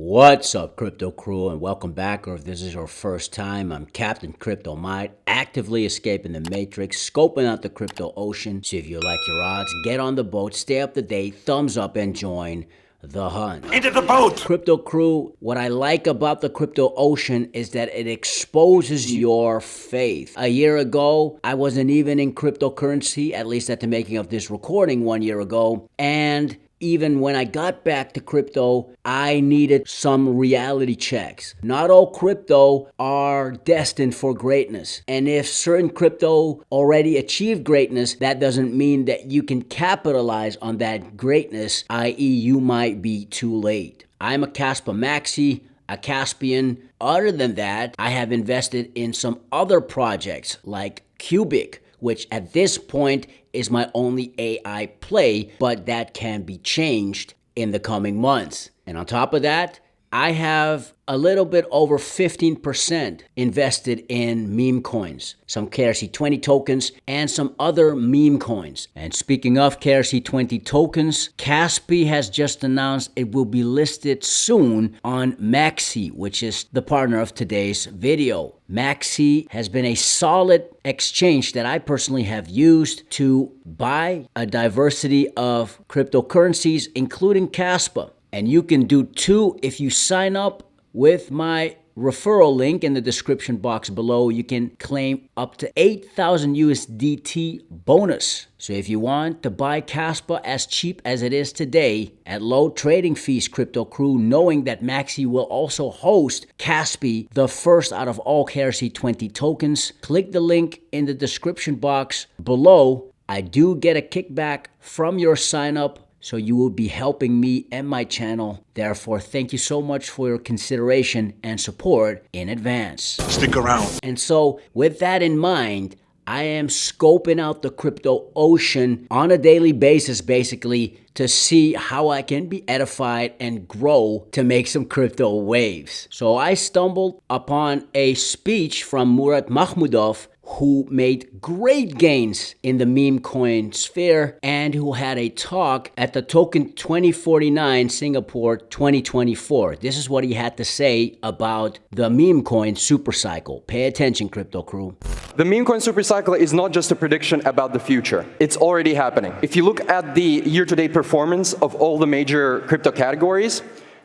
What's up, crypto crew, and welcome back. Or if this is your first time, I'm Captain Crypto Mite, actively escaping the matrix, scoping out the crypto ocean. So if you like your odds, get on the boat, stay up to date, thumbs up, and join the hunt. Into the boat! Crypto crew, what I like about the crypto ocean is that it exposes your faith. A year ago, I wasn't even in cryptocurrency, at least at the making of this recording 1 year ago, and even when I got back to crypto, I needed some reality checks. Not all crypto are destined for greatness. And if certain crypto already achieved greatness, that doesn't mean that you can capitalize on that greatness, i.e. you might be too late. I'm a Kaspa Maxi, a Caspian. Other than that, I have invested in some other projects like Cubic, which at this point is my only AI play, but that can be changed in the coming months. And on top of that, I have a little bit over 15% invested in Memecoins, some KRC20 tokens, and some other meme coins. And speaking of KRC20 tokens, Kaspa has just announced it will be listed soon on MEXC, which is the partner of today's video. MEXC has been a solid exchange that I personally have used to buy a diversity of cryptocurrencies, including Kaspa. And you can do too if you sign up with my referral link in the description box below. You can claim up to 8,000 USDT bonus. So if you want to buy Kaspa as cheap as it is today at low trading fees, crypto crew, knowing that MEXC will also host Kaspa, the first out of all KRC20 tokens, click the link in the description box below. I do get a kickback from your sign up, so you will be helping me and my channel. Therefore, thank you so much for your consideration and support in advance. Stick around. And so with that in mind, I am scoping out the crypto ocean on a daily basis, basically, to see how I can be edified and grow to make some crypto waves. So I stumbled upon a speech from Murad Mahmudov, who made great gains in the Memecoin sphere and who had a talk at the Token 2049 Singapore 2024. This is what he had to say about the Memecoin supercycle. Pay attention, crypto crew. The Memecoin supercycle is not just a prediction about the future. It's already happening. If you look at the year-to-date performance of all the major crypto categories,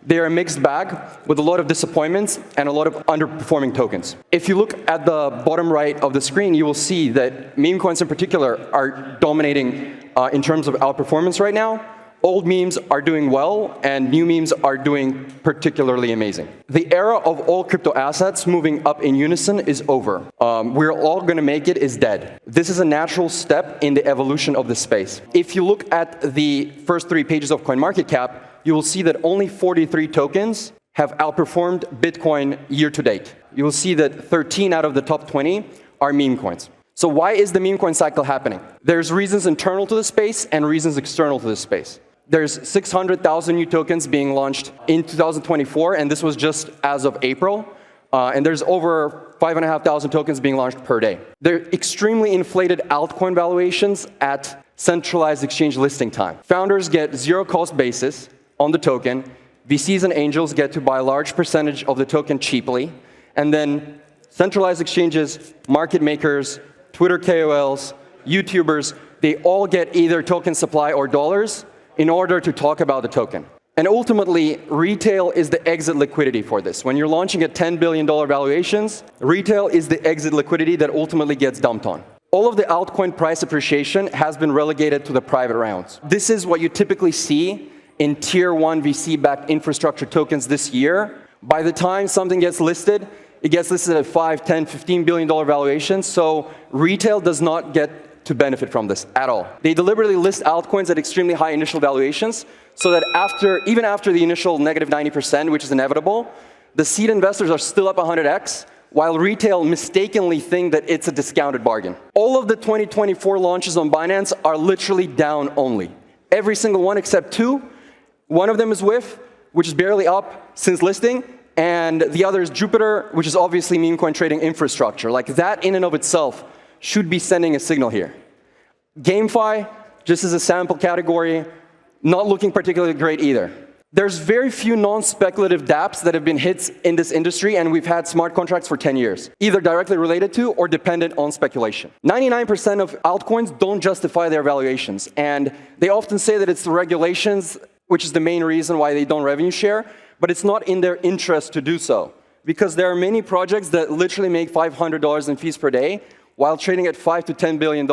they are a mixed bag with a lot of disappointments and a lot of underperforming tokens. If you look at the bottom right of the screen, you will see that meme coins in particular are dominating in terms of outperformance right now. Old memes are doing well, and new memes are doing particularly amazing. The era of all crypto assets moving up in unison is over. We're all going to make it is dead. This is a natural step in the evolution of the space. If you look at the first 3 pages of CoinMarketCap, you will see that only 43 tokens have outperformed Bitcoin year to date. You will see that 13 out of the top 20 are meme coins. So why is the meme coin cycle happening? There's reasons internal to the space and reasons external to the space. There's 600,000 new tokens being launched in 2024, and this was just as of April. And there's over 5,500 tokens being launched per day. They're extremely inflated altcoin valuations at centralized exchange listing time. Founders get zero cost basis on the token. VCs and angels get to buy a large percentage of the token cheaply. And then centralized exchanges, market makers, Twitter KOLs, YouTubers, they all get either token supply or dollars in order to talk about the token. And ultimately, retail is the exit liquidity for this. When you're launching at $10 billion valuations, retail is the exit liquidity that ultimately gets dumped on. All of the altcoin price appreciation has been relegated to the private rounds. This is what you typically see in tier 1 VC-backed infrastructure tokens this year. By the time something gets listed, it gets listed at $5, $10, $15 billion valuations, so retail does not get to benefit from this at all. They deliberately list altcoins at extremely high initial valuations so that even after the initial negative 90%, which is inevitable, the seed investors are still up 100x, while retail mistakenly think that it's a discounted bargain. All of the 2024 launches on Binance are literally down only. Every single one except 2. One of them is WIF, which is barely up since listing, and the other is Jupiter, which is obviously meme coin trading infrastructure. Like that in and of itself should be sending a signal here. GameFi, just as a sample category, not looking particularly great either. There's very few non-speculative dApps that have been hits in this industry, and we've had smart contracts for 10 years, either directly related to or dependent on speculation. 99% of altcoins don't justify their valuations, and they often say that it's the regulations, which is the main reason why they don't revenue share, but it's not in their interest to do so, because there are many projects that literally make $500 in fees per day, while trading at $5 to $10 billion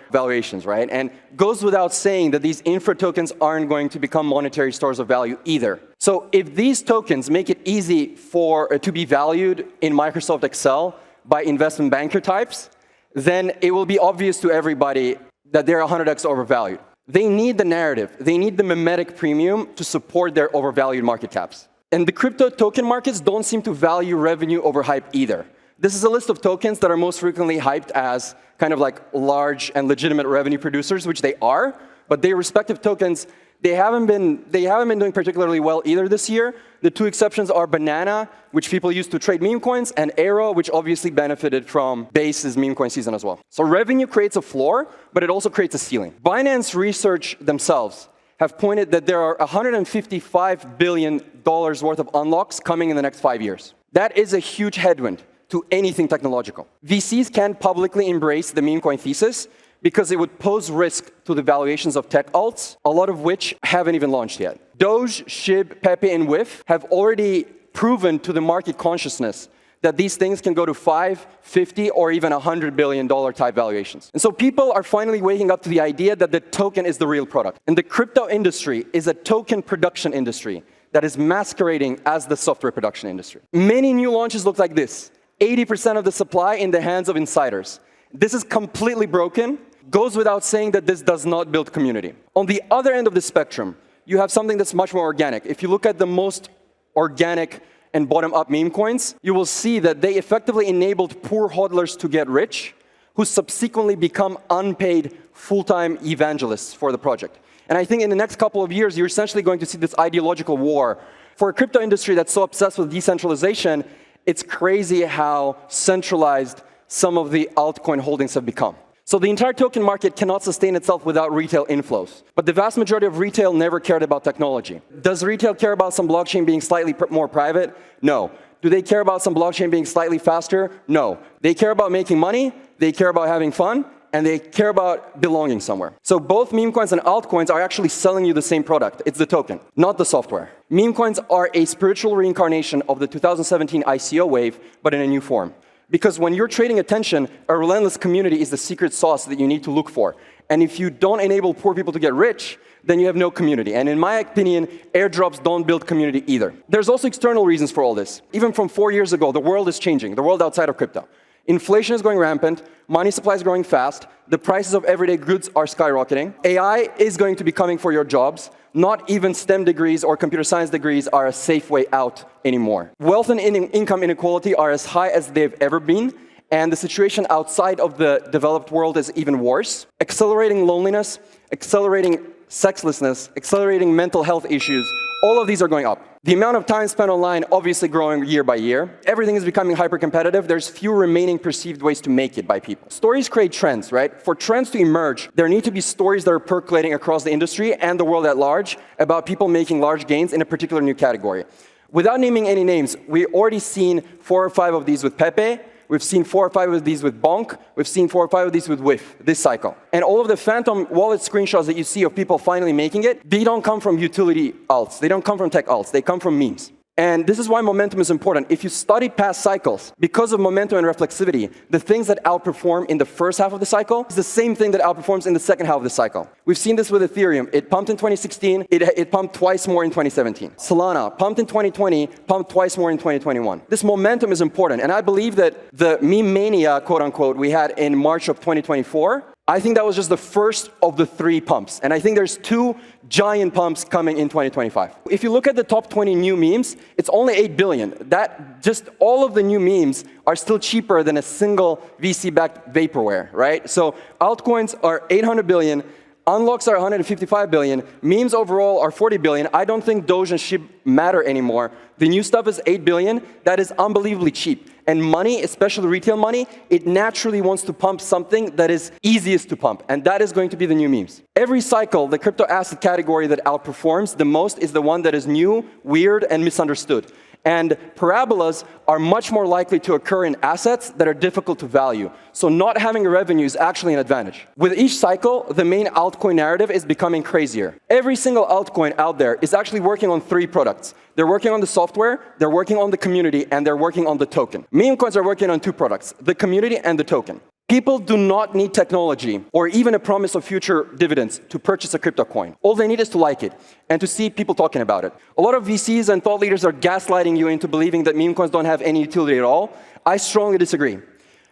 valuations, right? And goes without saying that these infra tokens aren't going to become monetary stores of value either. So if these tokens make it easy to be valued in Microsoft Excel by investment banker types, then it will be obvious to everybody that they're 100x overvalued. They need the narrative. They need the memetic premium to support their overvalued market caps. And the crypto token markets don't seem to value revenue over hype either. This is a list of tokens that are most frequently hyped as kind of like large and legitimate revenue producers, which they are, but their respective tokens, they haven't been doing particularly well either this year. The two exceptions are Banana, which people use to trade meme coins, and Arrow, which obviously benefited from Base's meme coin season as well. So revenue creates a floor, but it also creates a ceiling. Binance research themselves have pointed that there are $155 billion worth of unlocks coming in the next 5 years. That is a huge headwind to anything technological. VCs can't publicly embrace the meme coin thesis because it would pose risk to the valuations of tech alts, a lot of which haven't even launched yet. Doge, SHIB, Pepe, and WIF have already proven to the market consciousness that these things can go to 5, 50, or even $100 billion type valuations. And so people are finally waking up to the idea that the token is the real product. And the crypto industry is a token production industry that is masquerading as the software production industry. Many new launches look like this. 80% of the supply in the hands of insiders. This is completely broken. Goes without saying that this does not build community. On the other end of the spectrum, you have something that's much more organic. If you look at the most organic and bottom-up meme coins, you will see that they effectively enabled poor hodlers to get rich, who subsequently become unpaid full-time evangelists for the project. And I think in the next couple of years, you're essentially going to see this ideological war. For a crypto industry that's so obsessed with decentralization, it's crazy how centralized some of the altcoin holdings have become. So the entire token market cannot sustain itself without retail inflows. But the vast majority of retail never cared about technology. Does retail care about some blockchain being slightly more private? No. Do they care about some blockchain being slightly faster? No. They care about making money, they care about having fun, and they care about belonging somewhere. So both meme coins and altcoins are actually selling you the same product. It's the token, not the software. Meme coins are a spiritual reincarnation of the 2017 ICO wave, but in a new form. Because when you're trading attention, a relentless community is the secret sauce that you need to look for. And if you don't enable poor people to get rich, then you have no community. And in my opinion, airdrops don't build community either. There's also external reasons for all this. Even from 4 years ago, the world is changing, the world outside of crypto. Inflation is going rampant, money supply is growing fast, the prices of everyday goods are skyrocketing, AI is going to be coming for your jobs, not even STEM degrees or computer science degrees are a safe way out anymore. Wealth and income inequality are as high as they've ever been, and the situation outside of the developed world is even worse. Accelerating loneliness, accelerating sexlessness, accelerating mental health issues, all of these are going up. The amount of time spent online obviously growing year by year. Everything is becoming hyper-competitive. There's few remaining perceived ways to make it by people. Stories create trends, right? For trends to emerge, there need to be stories that are percolating across the industry and the world at large about people making large gains in a particular new category. Without naming any names, we've already seen 4 or 5 of these with Pepe. We've seen 4 or 5 of these with Bonk. We've seen 4 or 5 of these with WIF this cycle. And all of the phantom wallet screenshots that you see of people finally making it, they don't come from utility alts. They don't come from tech alts. They come from memes. And this is why momentum is important. If you study past cycles, because of momentum and reflexivity, the things that outperform in the first half of the cycle is the same thing that outperforms in the second half of the cycle. We've seen this with Ethereum. It pumped in 2016. It pumped twice more in 2017. Solana pumped in 2020, pumped twice more in 2021. This momentum is important. And I believe that the meme mania, quote unquote, we had in March of 2024, I think that was just the first of the 3 pumps. And I think there's 2 giant pumps coming in 2025. If you look at the top 20 new memes, it's only 8 billion. That just all of the new memes are still cheaper than a single VC-backed vaporware, right? So altcoins are 800 billion. Unlocks are 155 billion. Memes overall are 40 billion. I don't think Doge and SHIB matter anymore. The new stuff is 8 billion. That is unbelievably cheap. And money, especially retail money, it naturally wants to pump something that is easiest to pump. And that is going to be the new memes. Every cycle, the crypto asset category that outperforms the most is the one that is new, weird, and misunderstood. And parabolas are much more likely to occur in assets that are difficult to value. So not having a revenue is actually an advantage. With each cycle, the main altcoin narrative is becoming crazier. Every single altcoin out there is actually working on 3 products. They're working on the software, they're working on the community, and they're working on the token. Memecoins are working on 2 products, the community and the token. People do not need technology or even a promise of future dividends to purchase a crypto coin. All they need is to like it and to see people talking about it. A lot of VCs and thought leaders are gaslighting you into believing that meme coins don't have any utility at all. I strongly disagree.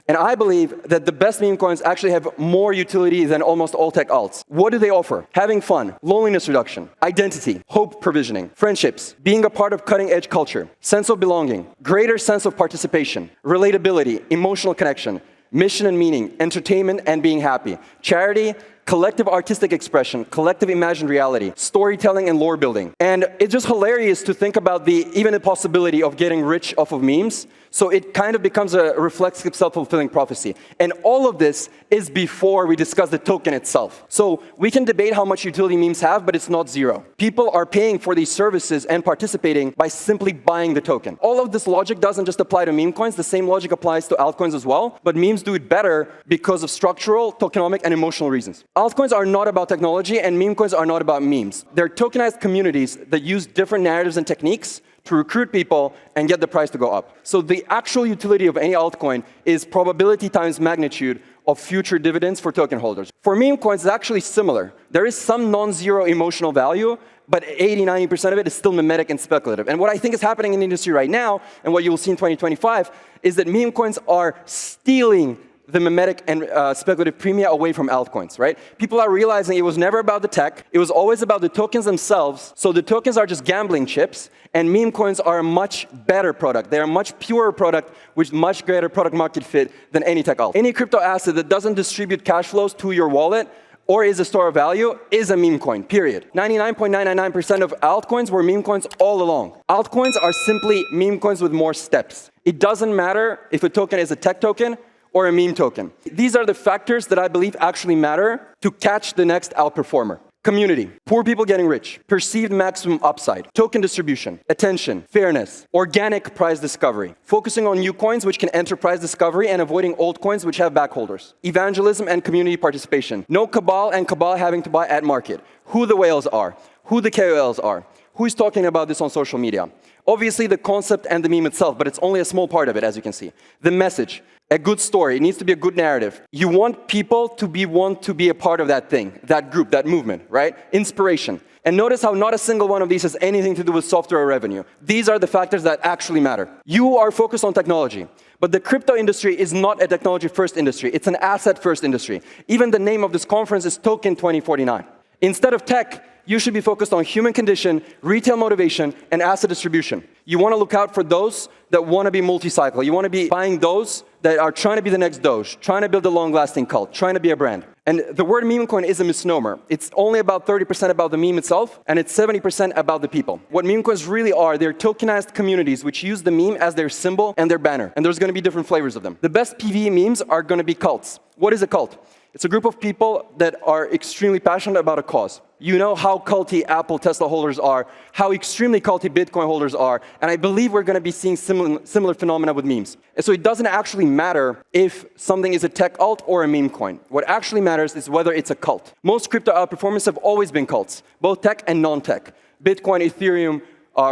And I believe that the best meme coins actually have more utility than almost all tech alts. What do they offer? Having fun, loneliness reduction, identity, hope provisioning, friendships, being a part of cutting-edge culture, sense of belonging, greater sense of participation, relatability, emotional connection, mission and meaning, entertainment and being happy, charity, collective artistic expression, collective imagined reality, storytelling and lore building. And it's just hilarious to think about even the possibility of getting rich off of memes. So it kind of becomes a reflexive self-fulfilling prophecy. And all of this is before we discuss the token itself. So we can debate how much utility memes have, but it's not zero. People are paying for these services and participating by simply buying the token. All of this logic doesn't just apply to meme coins. The same logic applies to altcoins as well. But memes do it better because of structural, tokenomic, and emotional reasons. Altcoins are not about technology, and meme coins are not about memes. They're tokenized communities that use different narratives and techniques to recruit people and get the price to go up. So the actual utility of any altcoin is probability times magnitude of future dividends for token holders. For meme coins, it's actually similar. There is some non-zero emotional value, but 80–90% of it is still mimetic and speculative. And what I think is happening in the industry right now, and what you will see in 2025, is that meme coins are stealing the mimetic and speculative premia away from altcoins, right? People are realizing it was never about the tech, it was always about the tokens themselves, so the tokens are just gambling chips, and meme coins are a much better product. They're a much purer product with much greater product market fit than any tech alt. Any crypto asset that doesn't distribute cash flows to your wallet or is a store of value is a meme coin, period. 99.999% of altcoins were meme coins all along. Altcoins are simply meme coins with more steps. It doesn't matter if a token is a tech token or a meme token. These are the factors that I believe actually matter to catch the next outperformer. Community, poor people getting rich, perceived maximum upside, token distribution, attention, fairness, organic prize discovery, focusing on new coins which can enter prize discovery and avoiding old coins which have backholders, evangelism and community participation, no cabal and cabal having to buy at market, who the whales are, who the KOLs are, who is talking about this on social media. Obviously the concept and the meme itself, but it's only a small part of it, as you can see. The message, a good story, it needs to be a good narrative. You want people to want to be a part of that thing, that group, that movement, right? Inspiration. And notice how not a single one of these has anything to do with software or revenue. These are the factors that actually matter. You are focused on technology, but the crypto industry is not a technology-first industry. It's an asset-first industry. Even the name of this conference is Token 2049. Instead of tech, you should be focused on human condition, retail motivation, and asset distribution. You want to look out for those that want to be multi-cycle. You want to be buying those that are trying to be the next Doge, trying to build a long-lasting cult, trying to be a brand. And the word meme coin is a misnomer. It's only about 30% about the meme itself, and it's 70% about the people. What meme coins really are, they're tokenized communities which use the meme as their symbol and their banner. And there's going to be different flavors of them. The best PvE memes are going to be cults. What is a cult? It's a group of people that are extremely passionate about a cause. You know how culty Apple, Tesla holders are, how extremely culty Bitcoin holders are, and I believe we're going to be seeing similar phenomena with memes. And so it doesn't actually matter if something is a tech alt or a meme coin. What actually matters is whether it's a cult. Most crypto outperformers have always been cults, both tech and non-tech. Bitcoin, Ethereum,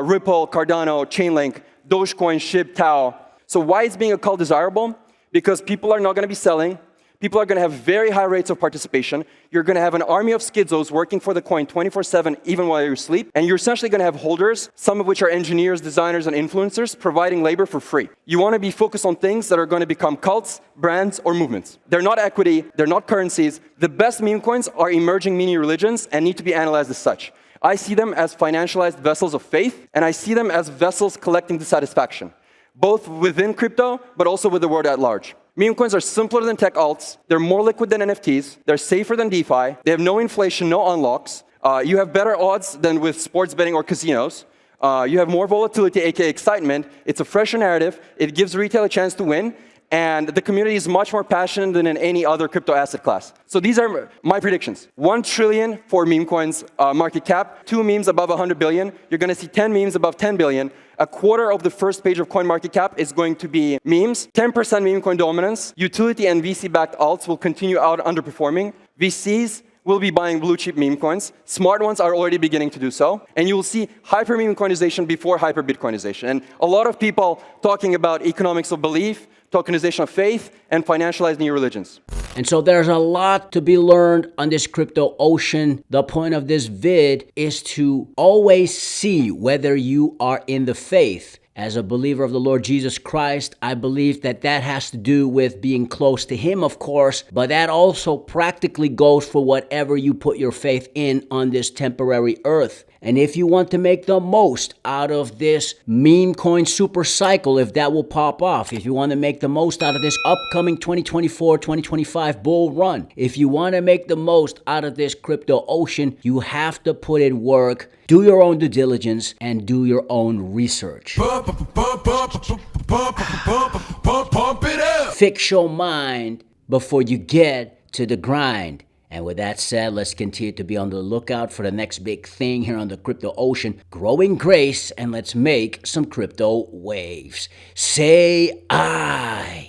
Ripple, Cardano, Chainlink, Dogecoin, SHIB, Tau. So why is being a cult desirable? Because people are not going to be selling. People are going to have very high rates of participation. You're going to have an army of schizos working for the coin 24/7, even while you're asleep. And you're essentially going to have holders, some of which are engineers, designers, and influencers, providing labor for free. You want to be focused on things that are going to become cults, brands, or movements. They're not equity. They're not currencies. The best meme coins are emerging mini religions and need to be analyzed as such. I see them as financialized vessels of faith, and I see them as vessels collecting dissatisfaction, both within crypto, but also with the world at large. Meme coins are simpler than tech alts. They're more liquid than NFTs. They're safer than DeFi. They have no inflation, no unlocks. You have better odds than with sports betting or casinos. You have more volatility, aka excitement. It's a fresher narrative. It gives retail a chance to win. And the community is much more passionate than in any other crypto asset class. So these are my predictions. 1 trillion for meme coins market cap, 2 memes above 100 billion. You're going to see 10 memes above 10 billion. A quarter of the first page of CoinMarketCap is going to be memes. 10% meme coin dominance. Utility and VC-backed alts will continue out underperforming. VCs will be buying blue chip meme coins. Smart ones are already beginning to do so. And you will see hyper meme coinization before hyper Bitcoinization. And a lot of people talking about economics of belief, tokenization of faith, and financialized new religions. And so there's a lot to be learned on this crypto ocean. The point of this vid is to always see whether you are in the faith. As a believer of the Lord Jesus Christ, I believe that that has to do with being close to Him, of course, but that also practically goes for whatever you put your faith in on this temporary earth. And if you want to make the most out of this meme coin super cycle, if that will pop off, if you want to make the most out of this upcoming 2024-2025 bull run, if you want to make the most out of this crypto ocean, you have to put in work, do your own due diligence, and do your own research. Fix your mind before you get to the grind. And with that said, let's continue to be on the lookout for the next big thing here on the crypto ocean, growing grace, and let's make some crypto waves. Say I.